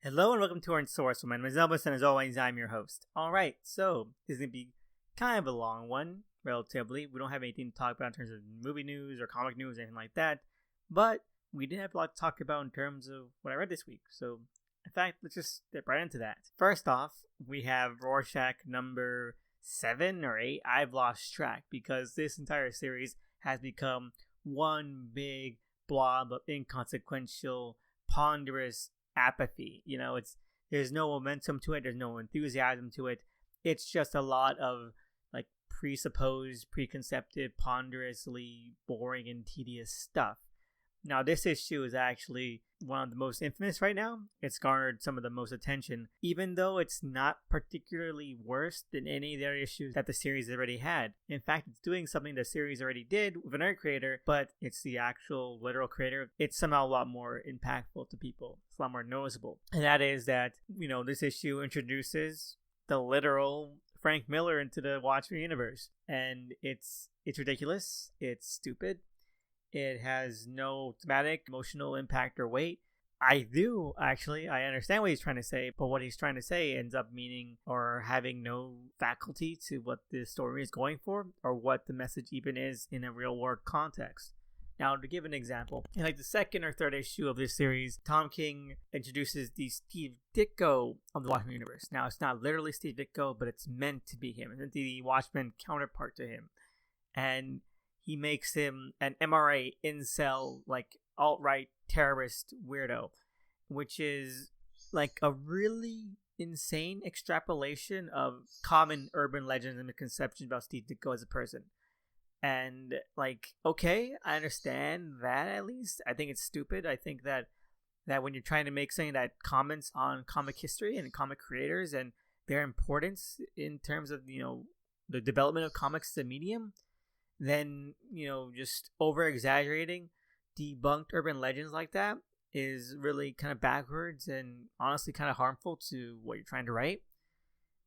Hello and welcome to Unsourced Wall. My name is Elvis, and as always, I'm your host. Alright, so this is going to be kind of a long one, relatively. We don't have anything to talk about in terms of movie news or comic news or anything like that, but we did have a lot to talk about in terms of what I read this week. So, in fact, let's just step right into that. First off, we have Rorschach number 7 or 8. I've lost track because this entire series has become one big blob of inconsequential, ponderous apathy. There's no momentum to it, there's no enthusiasm to it. It's just a lot of like presupposed, preconcepted, ponderously boring and tedious stuff. Now, this issue is actually one of the most infamous right now. It's garnered some of the most attention, even though it's not particularly worse than any of the other issues that the series already had. In fact, it's doing something the series already did with another creator, but it's the actual literal creator. It's somehow a lot more impactful to people. It's a lot more noticeable. And that is that, this issue introduces the literal Frank Miller into the Watchmen universe. And it's ridiculous. It's stupid. It has no thematic, emotional impact or weight. I understand what he's trying to say, but what he's trying to say ends up meaning or having no faculty to what the story is going for or what the message even is in a real world context. Now, to give an example, in the second or third issue of this series, Tom King introduces the Steve Ditko of the Watchmen universe. Now, it's not literally Steve Ditko, but it's meant to be him. It's meant to be the Watchmen counterpart to him. And he makes him an MRA incel, alt-right terrorist weirdo, which is a really insane extrapolation of common urban legends and misconceptions about Steve Ditko as a person. And okay, I understand that. At least I think it's stupid. I think that when you're trying to make something that comments on comic history and comic creators and their importance in terms of the development of comics as a medium, then just over exaggerating debunked urban legends like that is really kind of backwards and honestly kind of harmful to what you're trying to write.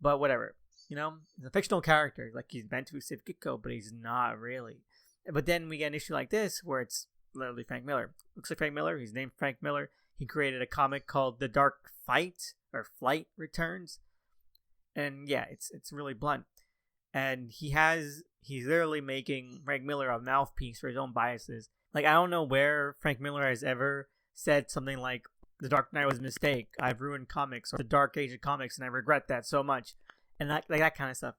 But whatever, he's a fictional character, he's meant to be Steve Ditko, but he's not really. But then we get an issue like this where it's literally Frank Miller. Looks like Frank Miller. He's named Frank Miller. He created a comic called The Dark Fight or Flight Returns, and yeah, it's really blunt. And he's literally making Frank Miller a mouthpiece for his own biases. I don't know where Frank Miller has ever said something like, The Dark Knight was a mistake, I've ruined comics, or the Dark Age of comics, and I regret that so much. And that kind of stuff.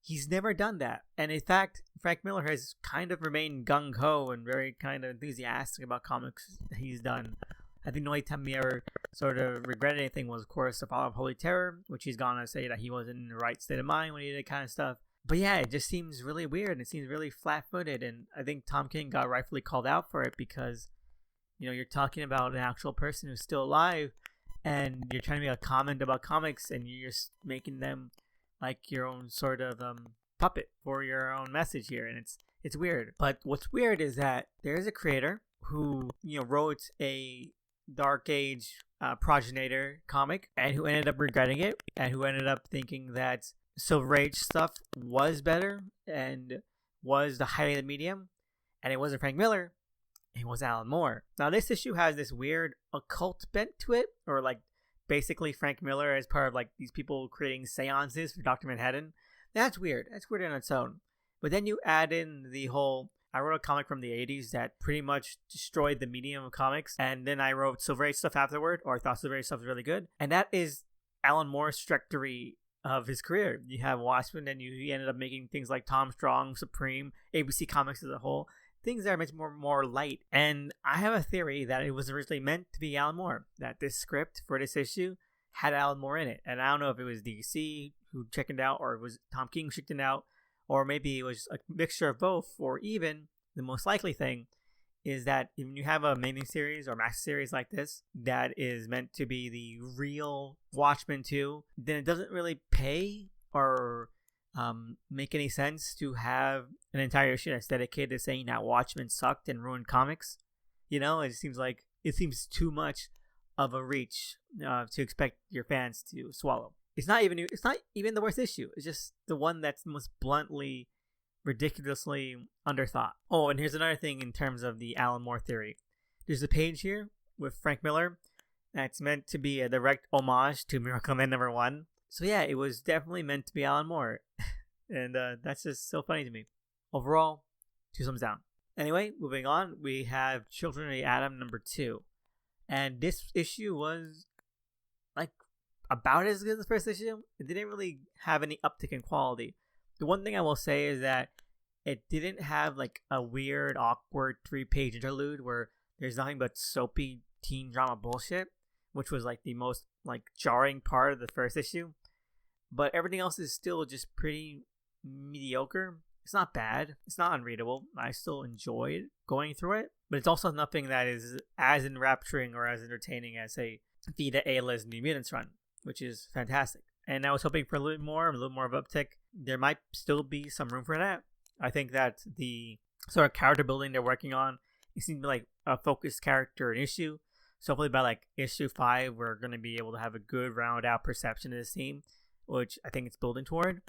He's never done that. And in fact, Frank Miller has kind of remained gung-ho and very kind of enthusiastic about comics he's done. I think the only time he ever sort of regretted anything was, of course, the Fall of Holy Terror, which he's gone to say that he wasn't in the right state of mind when he did that kind of stuff. But yeah, it just seems really weird, and it seems really flat-footed, and I think Tom King got rightfully called out for it because, you're talking about an actual person who's still alive, and you're trying to make a comment about comics, and you're just making them like your own sort of puppet for your own message here, and it's weird. But what's weird is that there's a creator who, wrote a Dark Age progenitor comic and who ended up regretting it and who ended up thinking that Silver Age stuff was better and was the height of the medium, and it wasn't Frank Miller, it was Alan Moore. Now this issue has this weird occult bent to it, or basically Frank Miller as part of these people creating seances for Dr. Manhattan. That's weird on its own. But then you add in the whole, I wrote a comic from the 80s that pretty much destroyed the medium of comics, and then I wrote Silver Age stuff afterward, or I thought Silver Age stuff was really good, and that is Alan Moore's trajectory of his career. You have Watchmen, and he ended up making things like Tom Strong, Supreme, ABC Comics as a whole, things that are much more light. And I have a theory that it was originally meant to be Alan Moore, that this script for this issue had Alan Moore in it, and I don't know if it was DC who checked it out, or it was Tom King who checked it out, or maybe it was a mixture of both, or even the most likely thing is that when you have a mini series or max series like this that is meant to be the real Watchmen 2, then it doesn't really pay or make any sense to have an entire issue that's dedicated to saying that Watchmen sucked and ruined comics. It seems too much of a reach to expect your fans to swallow. It's not even the worst issue. It's just the one that's most bluntly, ridiculously underthought. Oh, and here's another thing in terms of the Alan Moore theory. There's a page here with Frank Miller, That's meant to be a direct homage to Miracle Man #1. So yeah, it was definitely meant to be Alan Moore. And that's just so funny to me. Overall, 2 thumbs down. Anyway, moving on, we have Children of the Atom #2. And this issue was like about as good as the first issue. It didn't really have any uptick in quality. The one thing I will say is that it didn't have like a weird, awkward 3-page interlude where there's nothing but soapy teen drama bullshit, which was like the most like jarring part of the first issue. But everything else is still just pretty mediocre. It's not bad. It's not unreadable. I still enjoyed going through it, but it's also nothing that is as enrapturing or as entertaining as say the Ayla's New Mutants run, which is fantastic. And I was hoping for a little more of uptick. There might still be some room for that. I think that the sort of character building they're working on, it seems like a focused character and issue. So hopefully by like issue 5, we're going to be able to have a good round out perception of this team, which I think it's building toward.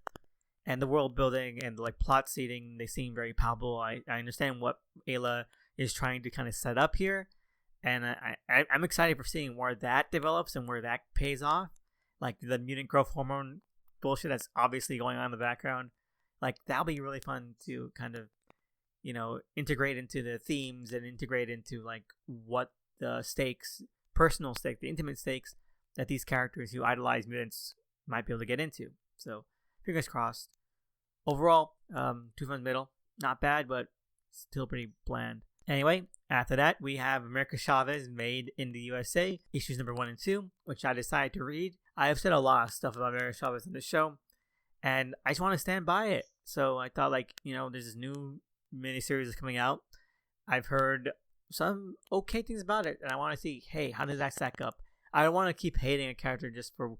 And the world building and the like plot seeding, they seem very palpable. I understand what Ayla is trying to kind of set up here. And I'm excited for seeing where that develops and where that pays off. Like the mutant growth hormone bullshit that's obviously going on in the background. Like that'll be really fun to kind of, integrate into the themes and integrate into like what the stakes, personal stakes, the intimate stakes that these characters who idolize mutants might be able to get into. So fingers crossed. Overall, 2 thumbs middle. Not bad, but still pretty bland. Anyway, after that, we have America Chavez Made in the USA, issues number 1 and 2, which I decided to read. I have said a lot of stuff about America Chavez in the show, and I just want to stand by it. So I thought, there's this new miniseries that's coming out. I've heard some okay things about it, and I want to see, hey, how does that stack up? I don't want to keep hating a character just for,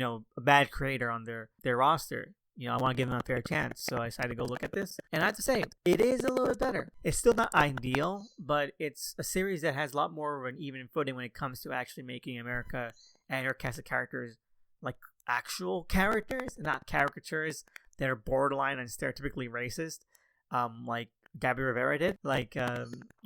a bad creator on their roster. I want to give them a fair chance. So I decided to go look at this. And I have to say, it is a little bit better. It's still not ideal, but it's a series that has a lot more of an even footing when it comes to actually making America and her cast of characters like actual characters, not caricatures that are borderline and stereotypically racist, like Gabby Rivera did.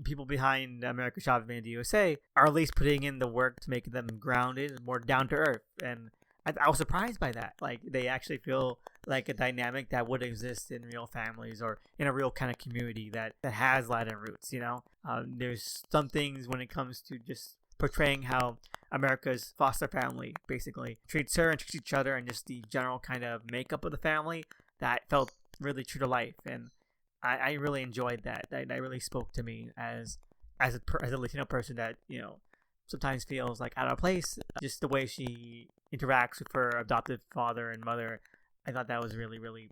People behind America Chavez Made in the USA are at least putting in the work to make them grounded, more down to earth. And I was surprised by that. Like, they actually feel like a dynamic that would exist in real families or in a real kind of community that has Latin roots, There's some things when it comes to just portraying how America's foster family basically treats her and treats each other and just the general kind of makeup of the family that felt really true to life. And I really enjoyed that. That really spoke to me as a Latino person that, sometimes feels like out of place. Just the way she interacts with her adoptive father and mother, I thought that was really, really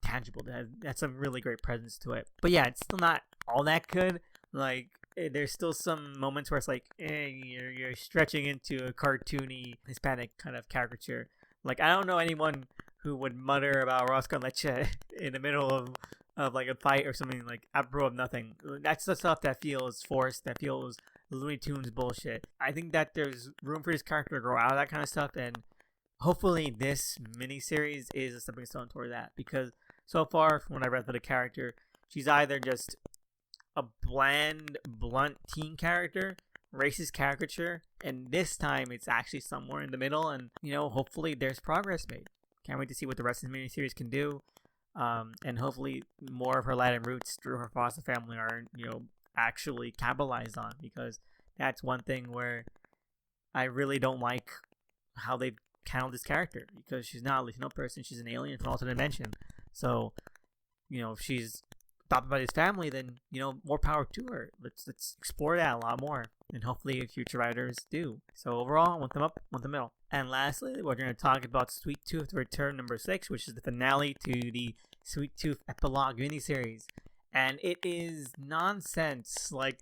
tangible. That had some really great presence to it. But yeah, it's still not all that good. Like, there's still some moments where it's like, you're stretching into a cartoony Hispanic kind of caricature. Like, I don't know anyone who would mutter about Roscoe and Leche in the middle of like a fight or something, like apropos of nothing. That's the stuff that feels forced, that feels Looney Tunes bullshit. I think that there's room for this character to grow out of that kind of stuff, and hopefully this miniseries is a stepping stone toward that, because so far from what I read for the character, she's either just a bland, blunt teen character, racist caricature, and this time it's actually somewhere in the middle, and hopefully there's progress made. Can't wait to see what the rest of the miniseries can do. And hopefully more of her Latin roots through her foster family are, actually capitalized on, because that's one thing where I really don't like how they've handled this character, because she's not a Latino person, she's an alien from an alternate dimension. So, if she's adopted by this family, then, more power to her. Let's explore that a lot more, and hopefully future writers do. So overall, one thumb up, one thumb middle. And lastly, we're going to talk about Sweet Tooth Return number 6, which is the finale to the Sweet Tooth epilogue miniseries. And it is nonsense. Like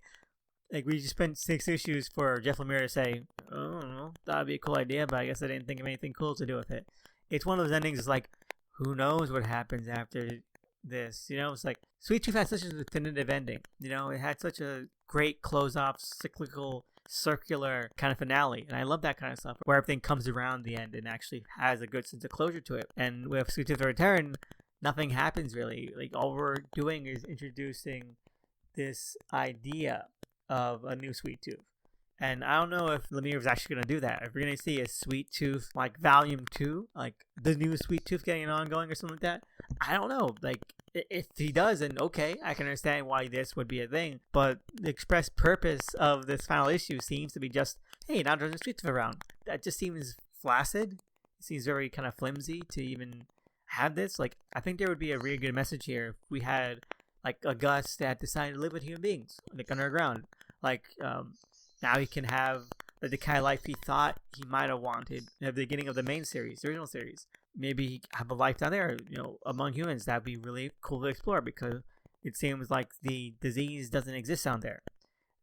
we just spent 6 issues for Jeff Lemire to say, oh, that'd be a cool idea, but I guess I didn't think of anything cool to do with it. It's one of those endings, it's like, who knows what happens after this? It's like, Sweet Tooth had such a definitive ending. It had such a great close-off, cyclical, circular kind of finale, and I love that kind of stuff where everything comes around the end and actually has a good sense of closure to it. And with Sweet Tooth Return, nothing happens really. Like, all we're doing is introducing this idea of a new Sweet Tooth, And I don't know if Lemire is actually going to do that. If we're going to see a Sweet Tooth, like, Volume 2, like, the new Sweet Tooth getting an ongoing or something like that, I don't know. Like, if he does, then okay, I can understand why this would be a thing. But the express purpose of this final issue seems to be just, hey, now there's a Sweet Tooth around. That just seems flaccid. It seems very kind of flimsy to even have this. Like, I think there would be a really good message here if we had, like, a Gus that decided to live with human beings, like, underground. Like, now he can have the kind of life he thought he might have wanted at the beginning of the main series, the original series. Maybe have a life down there, among humans. That'd be really cool to explore, because it seems like the disease doesn't exist down there.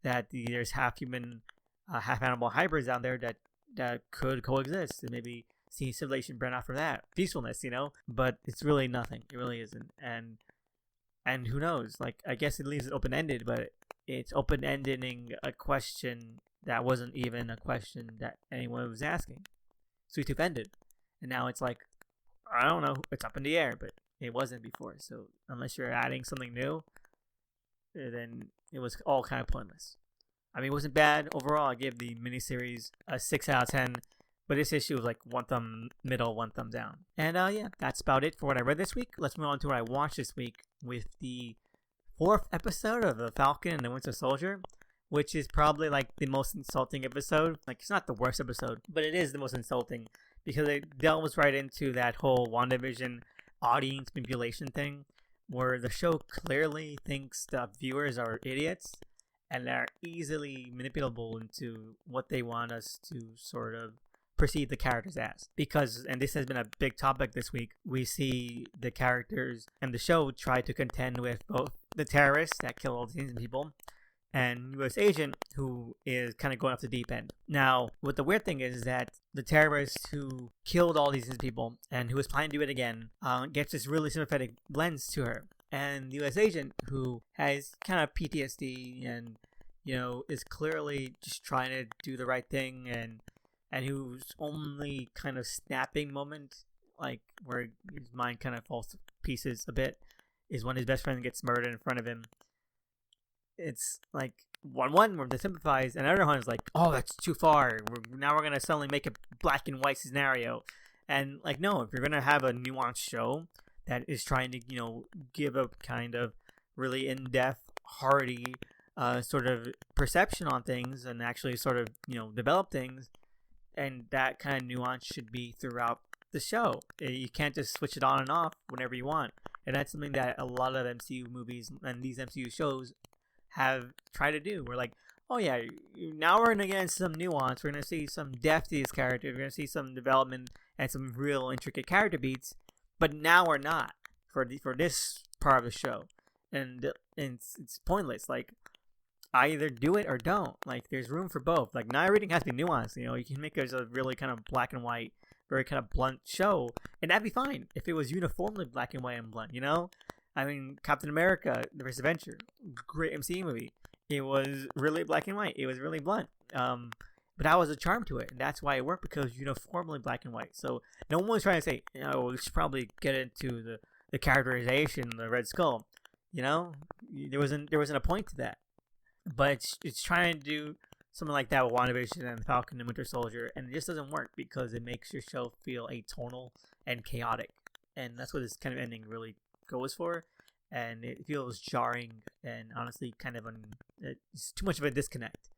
That there's half human, half animal hybrids down there that could coexist, and maybe see civilization burn out for that peacefulness, But it's really nothing. It really isn't, and who knows? Like, I guess it leaves it open ended, but it's open-ending a question that wasn't even a question that anyone was asking. Sweet Tooth ended. And now it's like, I don't know, it's up in the air, but it wasn't before. So unless you're adding something new, then it was all kind of pointless. I mean, it wasn't bad. Overall, I give the miniseries a 6 out of 10. But this issue was like one thumb middle, one thumb down. And yeah, that's about it for what I read this week. Let's move on to what I watched this week with the 4th episode of The Falcon and the Winter Soldier, which is probably like the most insulting episode. Like, it's not the worst episode, but it is the most insulting because it delves right into that whole WandaVision audience manipulation thing, where the show clearly thinks the viewers are idiots and are easily manipulable into what they want us to sort of perceive the characters as. Because, and this has been a big topic this week, we see the characters and the show try to contend with both the terrorists that kill all these innocent people and U.S. agent who is kind of going off the deep end. Now, what the weird thing is that the terrorist who killed all these innocent people and who is planning to do it again gets this really sympathetic lens to her. And the U.S. agent, who has kind of PTSD and, is clearly just trying to do the right thing, and whose only kind of snapping moment, like where his mind kind of falls to pieces a bit, is when his best friend gets murdered in front of him. It's like one where they sympathize, and another one is like, oh, that's too far. Now we're gonna suddenly make a black and white scenario, and like, no, if you're gonna have a nuanced show that is trying to give a kind of really in-depth, hearty sort of perception on things, and actually sort of develop things. And that kind of nuance should be throughout the show. You can't just switch it on and off whenever you want. And that's something that a lot of MCU movies and these MCU shows have tried to do. We're like, oh yeah, now we're going to get some nuance. We're going to see some depth to these characters. We're going to see some development and some real intricate character beats. But now we're not for this part of the show. And it's pointless. Like, either do it or don't. Like, there's room for both. Like, not everything has to be nuanced. You can make it a really kind of black and white, very kind of blunt show, and that'd be fine if it was uniformly black and white and blunt. I mean, Captain America: The First Adventure, great MCU movie. It was really black and white. It was really blunt. But that was a charm to it, and that's why it worked, because it was uniformly black and white. So no one was trying to say, we should probably get into the characterization, the Red Skull. There wasn't a point to that. But it's trying to do something like that with WandaVision and Falcon and Winter Soldier, and it just doesn't work because it makes your show feel atonal and chaotic. And that's what this kind of ending really goes for. And it feels jarring and honestly kind of it's too much of a disconnect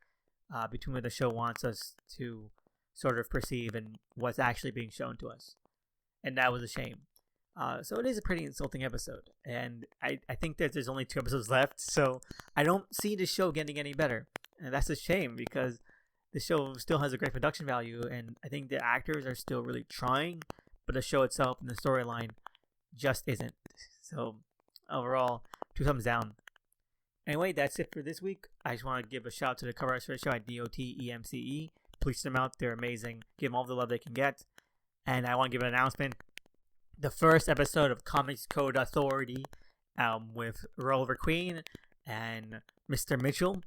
between what the show wants us to sort of perceive and what's actually being shown to us. And that was a shame. So it is a pretty insulting episode, and I think that there's only 2 episodes left, so I don't see the show getting any better, and that's a shame because the show still has a great production value, and I think the actors are still really trying, but the show itself and the storyline just isn't. So overall, 2 thumbs down. Anyway, that's it for this week. I just want to give a shout out to the cover artist for the show at DOTEMCE. Please check them out. They're amazing. Give them all the love they can get. And I want to give an announcement. The first episode of Comics Code Authority with Rover Queen and Mr. Mitchell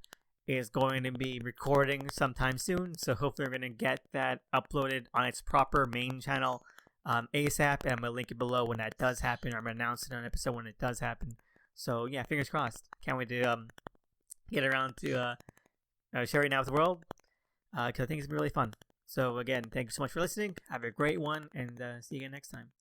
is going to be recording sometime soon. So hopefully we're going to get that uploaded on its proper main channel ASAP. And I'm going to link it below when that does happen. I'm going to announce it on an episode when it does happen. So yeah, fingers crossed. Can't wait to get around to sharing that with the world. because I think it's been really fun. So again, thank you so much for listening. Have a great one, and see you again next time.